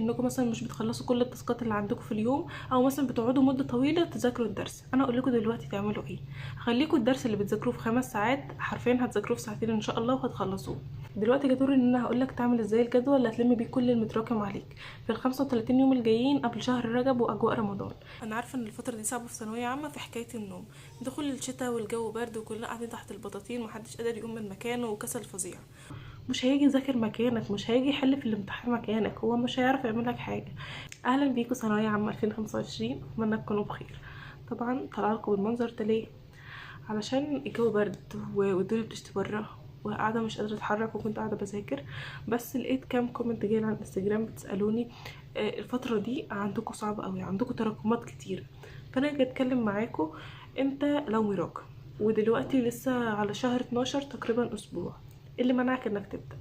انكم مثلا مش بتخلصوا كل التاسكات اللي عندكم في اليوم، او مثلا بتقعدوا مده طويله تذاكروا الدرس. انا اقول لكم دلوقتي تعملوا ايه. خليكم الدرس اللي بتذاكروه في 5 ساعات حرفيا هتذاكروه في ساعتين ان شاء الله وهتخلصوه. دلوقتي جه دور ان انا هقول لك تعمل ازاي الجدول اللي هتلم بيه كل المتراكم عليك في ال 35 يوم الجايين قبل شهر رجب واجواء رمضان. انا عارفه ان الفتره دي صعبه في ثانويه عامه في حكايه النوم، دخول الشتاء والجو برد وكلنا قاعدين تحت البطاطين ومحدش قادر يقوم من مكانه وكسل فظيع. مش هيجي يذاكر مكانك، مش هيجي يحل في الامتحان مكانك، هو مش هيعرف يعمل لك حاجه. اهلا بيكم ثانويه عامه 2025، اتمنى تكونوا بخير. طبعا طلع لكم بالمنظر ده ليه؟ علشان الجو برد والدنيا بتشتي بره وقاعده مش قادره اتحرك، وكنت قاعده بذاكر بس لقيت كام كومنت جاي على الانستجرام بتسالوني الفتره دي عندكم صعبه قوي، عندكم تراكمات كتير. فانا جاي اتكلم معاكم. انت لو مراكم ودلوقتي لسه على شهر 12 تقريبا اسبوع، إيه اللي منعك انك تبدا؟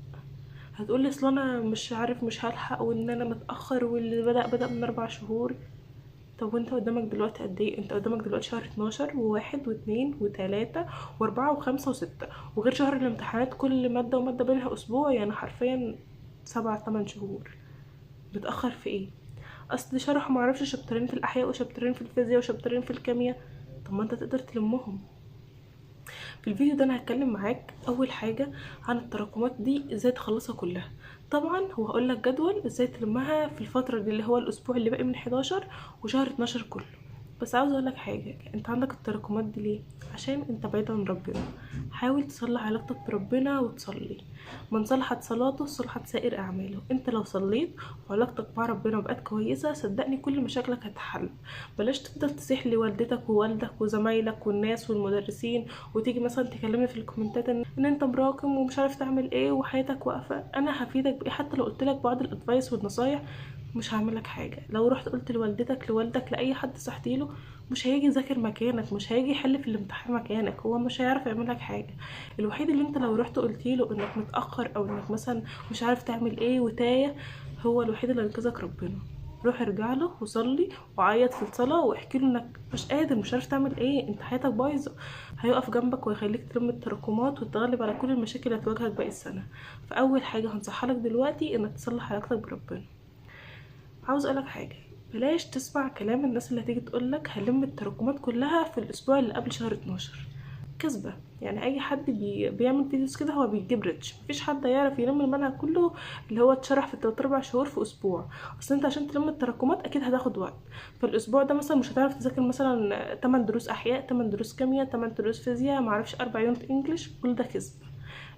هتقولي اصل انا مش عارف مش هلحق وان انا متاخر واللي بدا من 4 شهور. طب وانت قدامك دلوقتي قد ايه؟ انت قدامك دلوقتي شهر 12 و1 و2 و3 و4 و5 و6، وغير شهر الامتحانات كل ماده وماده بينها اسبوع، يعني حرفيا 7 8 شهور. متاخر في ايه؟ اصل شرح معرفش شابترين في الاحياء وشابترين في الفيزياء وشابترين في الكيمياء. طب ما انت تقدر تلمهم. في الفيديو ده انا هتكلم معاك اول حاجه عن التراكمات دي ازاي تخلصها كلها. طبعا هو هقول لك جدول ازاي تلمها في الفتره دي اللي هو الاسبوع اللي باقي من 11 وشهر 12 كله. بس عاوز اقول لك حاجه، انت عندك التراكمات دي ليه؟ عشان انت بعيد عن ربنا. حاول تصلح علاقتك بربنا وتصلي. من صلحت صلاته صلحت سائر اعماله. انت لو صليت وعلاقتك مع ربنا بقت كويسه صدقني كل مشاكلك هتحل. بلاش تفضل تسيح لوالدتك ووالدك وزمايلك والناس والمدرسين، وتيجي مثلا تكلمني في الكومنتات ان انت مراكم ومش عارف تعمل ايه وحياتك واقفه. انا هفيدك بايه؟ حتى لو قلت لك بعض الادفايس والنصايح مش هعملك حاجه. لو رحت قلت لوالدتك لوالدك لاي حد صحتيله مش هيجي يذاكر مكانك، مش هيجي يحل في الامتحان مكانك، هو مش هيعرف يعمل لك حاجه. الوحيد اللي انت لو رحت قلتيله انك متاخر او انك مثلا مش عارف تعمل ايه وتايه، هو الوحيد اللي ينقذك ربنا. روح ارجع له وصلي وعيط في الصلاه واحكي له انك مش قادر مش عارف تعمل ايه، انت حياتك بايظه. هيقف جنبك ويخليك تلم التراكمات وتتغلب على كل المشاكل اللي هتواجهك باقي السنه. فاول حاجه هنصحها لك دلوقتي انك تصلح علاقتك بربنا. عاوز اقولك حاجه، بلاش تسمع كلام الناس اللي هتيجي تقولك هلم التراكمات كلها في الاسبوع اللي قبل شهر 12. كذبه. يعني اي حد بيعمل فيديوز كده هو بيجيب ريتش. مفيش حد يعرف يلم المنهج كله اللي هو اتشرح في 3 4 شهور في اسبوع. اصل انت عشان تلم التراكمات اكيد هتاخد وقت. فالاسبوع ده مثلا مش هتعرف تذاكر مثلا 8 دروس احياء، 8 دروس كيمياء، 8 دروس فيزياء، معرفش 4 يونت انجليش. كل ده كذب.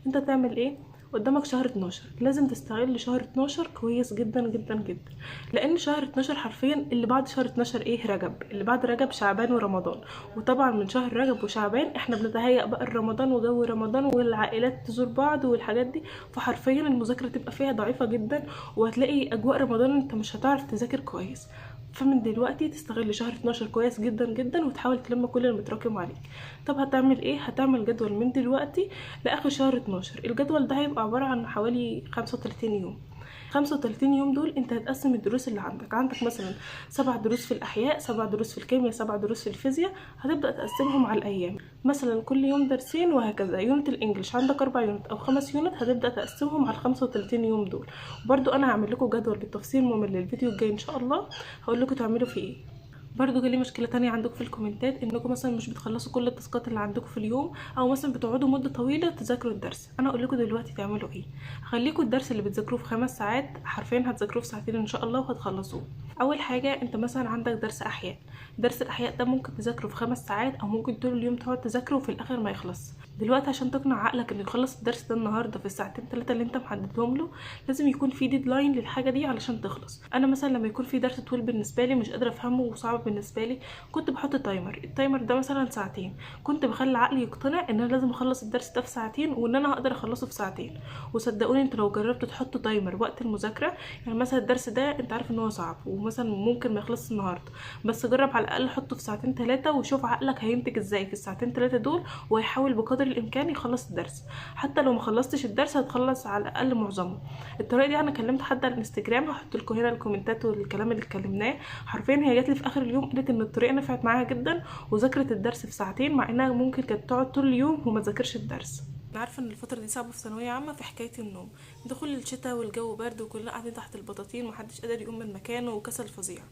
انت تعمل ايه؟ قدامك شهر 12، لازم تستغل شهر 12 كويس جدا جدا جدا، لان شهر 12 حرفيا اللي بعد شهر 12 ايه؟ رجب. اللي بعد رجب شعبان ورمضان. وطبعا من شهر رجب وشعبان احنا بنتهيأ بقى رمضان وجو رمضان والعائلات تزور بعض والحاجات دي، فحرفيا المذاكره تبقى فيها ضعيفه جدا، وهتلاقي اجواء رمضان انت مش هتعرف تذاكر كويس. فمن دلوقتي تستغل شهر 12 كويس جدا جدا وتحاول تلم كل المتراكم عليك. طب هتعمل ايه؟ هتعمل جدول من دلوقتي لاخر شهر 12. الجدول ده هيبقى عباره عن حوالي 35 يوم. 35 يوم دول انت هتقسم الدروس اللي عندك مثلا 7 دروس في الاحياء، 7 دروس في الكيمياء، 7 دروس في الفيزياء. هتبدا تقسمهم على الايام، مثلا كل يوم درسين وهكذا. يونت الانجليش عندك 4 يونت او 5 يونت، هتبدا تقسمهم على 35 يوم دول. برضو انا هعمل لكم جدول بالتفصيل ممل للفيديو الجاي ان شاء الله، هقول لكم تعملوا فيه ايه. برضو جالي مشكله تانية عندكم في الكومنتات انكم مثلا مش بتخلصوا كل التاسكات اللي عندكم في اليوم، او مثلا بتقعدوا مده طويله تذاكروا الدرس. انا اقول لكم دلوقتي تعملوا ايه. خليكم الدرس اللي بتذاكروه في 5 ساعات حرفيا هتذاكروه في ساعتين ان شاء الله وهتخلصوه. اول حاجه انت مثلا عندك درس احياء. درس الاحياء ده ممكن تذاكره في 5 ساعات او ممكن طول اليوم تقعد تذاكره وفي الاخر ما يخلص. دلوقتي عشان تقنع عقلك انه يخلص الدرس ده النهارده في الساعتين 3 اللي انت محددهم له، لازم يكون في ديدلاين للحاجه دي علشان تخلص. انا مثلا لما يكون في درس طويل بالنسبه لي مش قادره افهمه وصعب بالنسبه لي، كنت بحط تايمر. التايمر ده مثلا ساعتين، كنت بخلي عقلي يقتنع ان انا لازم اخلص الدرس ده في ساعتين وان انا هقدر اخلصه في ساعتين. وصدقوني انتوا لو جربتوا تحطوا تايمر وقت المذاكره، يعني مثلا الدرس ده انت عارف ان هو صعب ومثلا ممكن ما يخلصش النهارده، بس جرب على الاقل حطه في ساعتين 3 وشوف عقلك هينتج ازاي في الساعتين 3 دول، ويحاول بقدر الامكان يخلص الدرس. حتى لو ما خلصتش الدرس هتخلص على الاقل معظمه. الطريقه دي انا كلمت حد على الانستجرام، هحط لكم هنا الكومنتات والكلام اللي اتكلمناه. حرفيا هي جات لي في اخر اليوم قالت ان الطريقه نفعت معاها جدا وذاكرت الدرس في ساعتين، مع انها ممكن كانت تقعد طول اليوم وما تذاكرش الدرس. انا عارفه ان الفتره دي صعبه في ثانويه عامه في حكايه النوم، دخول الشتاء والجو برد وكلنا قاعدين تحت البطاطين ومحدش قادر يقوم من مكانه وكسل فظيع.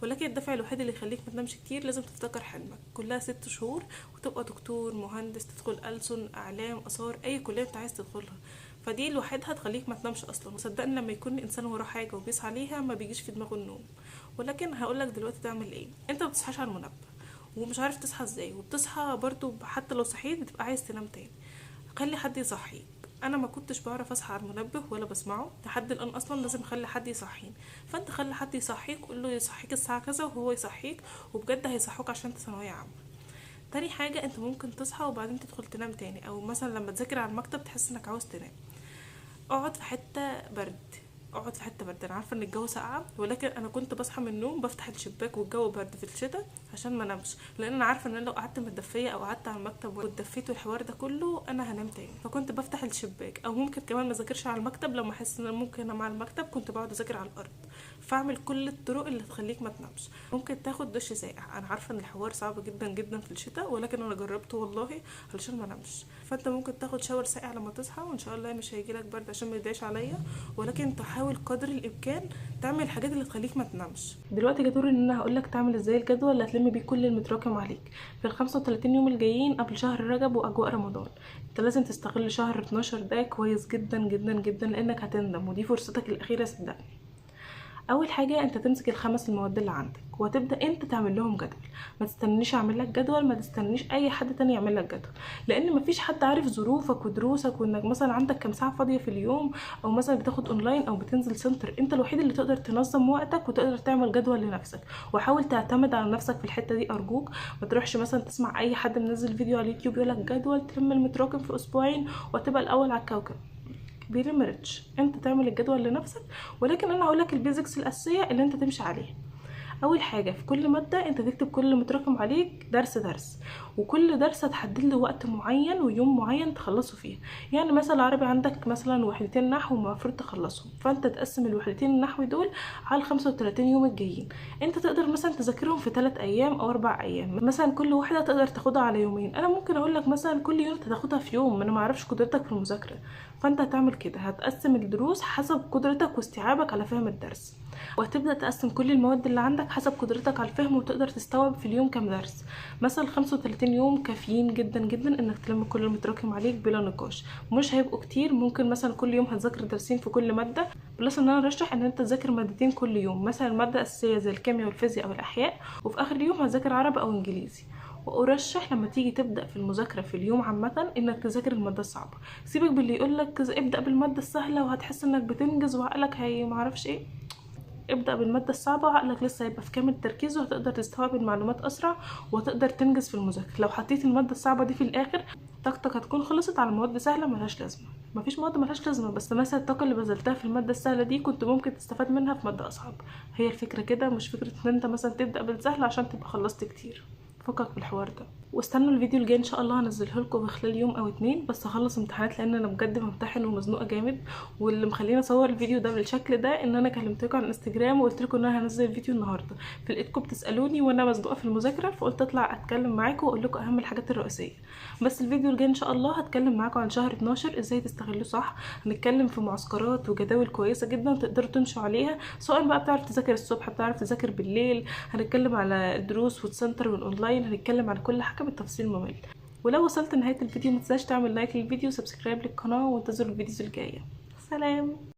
ولكن الدافع الوحيد اللي يخليك ما تنامش كتير لازم تفتكر حلمك، كلها 6 شهور وتبقى دكتور، مهندس، تدخل ألسن، اعلام، اثار، اي كليه انت عايز تدخلها. فدي لوحدها تخليك ما تنامش اصلا. وصدقني لما يكون الانسان وراه حاجه وبيسعى ليها ما بيجيش في دماغه النوم. ولكن هقولك دلوقتي تعمل ايه. انت ما بتصحاش على المنبه ومش عارف تصحى ازاي، وبتصحى برضو حتى لو صحيت بتبقى عايز تنام تاني. خلي حد يصحيك. انا ما كنتش بعرف اصحى على المنبه ولا بسمعه لحد الان، اصلا لازم اخلي حد يصحيني. فانت خلي حد يصحيك، قول له يصحيك الساعه كذا وهو يصحيك، وبجد هيصحوك عشان انت ثانويه عامه. تاني حاجه، انت ممكن تصحى وبعدين تدخل تنام تاني، او مثلا لما تذاكر على المكتب تحس انك عاوز تنام، اقعد في حته برد. اقعد في حته برد. انا عارفه ان الجو ساقعه، ولكن انا كنت بصحى من النوم بفتح الشباك والجو برد في الشتاء عشان ما انامش، لان انا عارفه ان انا لو قعدت متدفيه او قعدت على المكتب واتدفيت والحوار ده كله انا هنام تاني. فكنت بفتح الشباك، او ممكن كمان ما اذاكرش على المكتب لما احس ان انا ممكن انام على المكتب كنت بقعد اذاكر على الارض. فاعمل كل الطرق اللي تخليك ما تنامش. ممكن تاخد دش ساقع. انا عارفه ان الحوار صعب جدا جدا في الشتاء، ولكن انا جربته والله علشان ما انامش. فانت ممكن تاخد شاور ساقع لما تصحى، وان شاء الله مش هيجيلك برد عشان ما يضايقش عليا. ولكن تحاول قدر الامكان تعمل الحاجات اللي تخليك ما تنامش. دلوقتي جه دور ان انا هقولك تعمل ازاي الجدول اللي هتلم بيه كل المتراكم عليك في ال 35 يوم الجايين قبل شهر رجب واجواء رمضان. انت لازم تستغل شهر 12 ده كويس جدا جدا جدا، لانك هتندم ودي فرصتك الاخيره صدقني. اول حاجه انت تمسك ال5 المواد اللي عندك وهتبدا انت تعمل لهم جدول. ما تستنيش اعمل لك جدول، ما تستنيش اي حد تاني يعمل لك جدول، لان مفيش حد عارف ظروفك ودروسك وانك مثلا عندك كام ساعه فاضيه في اليوم، او مثلا بتاخد اونلاين او بتنزل سنتر. انت الوحيد اللي تقدر تنظم وقتك وتقدر تعمل جدول لنفسك. وحاول تعتمد على نفسك في الحته دي ارجوك. ما تروحش مثلا تسمع اي حد منزل فيديو على اليوتيوب يقولك جدول تلم المتراكم في اسبوعين وهتبقى الاول على الكوكب. بيرمرتش. انت تعمل الجدول لنفسك، ولكن انا هقولك البيزكس الاساسيه اللي انت تمشي عليها. اول حاجه في كل ماده انت تكتب كل اللي متراكم عليك درس درس، وكل درس هتحدد له وقت معين ويوم معين تخلصه فيه. يعني مثلا العربي عندك مثلا وحدتين نحو المفروض تخلصهم، فانت تقسم الوحدتين النحو دول على 35 يوم الجايين. انت تقدر مثلا تذاكرهم في 3 ايام او 4 ايام، مثلا كل واحده تقدر تاخدها على يومين. انا ممكن اقول لك مثلا كل يوم تاخدها في يوم، انا ما اعرفش قدرتك في المذاكره. فانت هتعمل كده، هتقسم الدروس حسب قدرتك واستيعابك على فهم الدرس، وهتبدأ تقسم كل المواد اللي عندك حسب قدرتك على الفهم وتقدر تستوعب في اليوم كام درس. مثلا 35 يوم كافيين جدا جدا انك تلم كل المتراكم عليك بلا نقاش. مش هيبقوا كتير، ممكن مثلا كل يوم هتذاكر درسين في كل مادة، بلس ان انا ارشح ان انت تذاكر مادتين كل يوم، مثلا مادة اساسية زي الكيمياء والفيزياء او الاحياء، وفي اخر اليوم هتذاكر عربي او انجليزي. وارشح لما تيجي تبدا في المذاكره في اليوم عامه انك تذاكر الماده الصعبه. سيبك باللي يقولك ابدا بالماده السهله وهتحس انك بتنجز وعقلك هي معرفش ايه. ابدأ بالمادة الصعبة، عقلك لسه هيبقى في كامل تركيزه وهتقدر تستوعب المعلومات أسرع وهتقدر تنجز في المذاكرة. لو حطيت المادة الصعبة دي في الآخر طاقتك هتكون خلصت على مواد سهلة ملهاش لازمة. مفيش مواد ملهاش لازمة، بس مثلا الطاقة اللي بذلتها في المادة السهلة دي كنت ممكن تستفاد منها في مادة أصعب. هي الفكرة كده، مش فكرة ان انت مثلا تبدأ بالسهل عشان تبقى خلصت كتير. فكك بالحوار ده، واستنوا الفيديو الجاي ان شاء الله هنزله لكم في خلال يوم او 2 بس. هخلص امتحانات لان انا بجد بمتحن ومزنوقه جامد. واللي مخليني اصور الفيديو ده بالشكل ده ان انا كلمتكم على الانستجرام وقلت لكم ان انا هنزل الفيديو النهارده، فلقيتكم بتسالوني وانا مزنوقه في المذاكره، فقلت اطلع اتكلم معاكم واقول لكم اهم الحاجات الرئيسيه. بس الفيديو الجاي ان شاء الله هتكلم معاكم عن شهر 12 ازاي تستغلوه صح. هنتكلم في معسكرات وجداول كويسه جدا تقدروا تمشوا عليها، سواء بقى بتعرف تذاكر الصبح بتعرف تذاكر بالليل. هنتكلم على الدروس والسنتر والاونلاين، هنتكلم على كل حاجه بالتفصيل ممل. ولو وصلت لنهايه الفيديو متنساش تعمل لايك للفيديو وسبسكرايب للقناه، وانتظروا الفيديوز الجايه. سلام.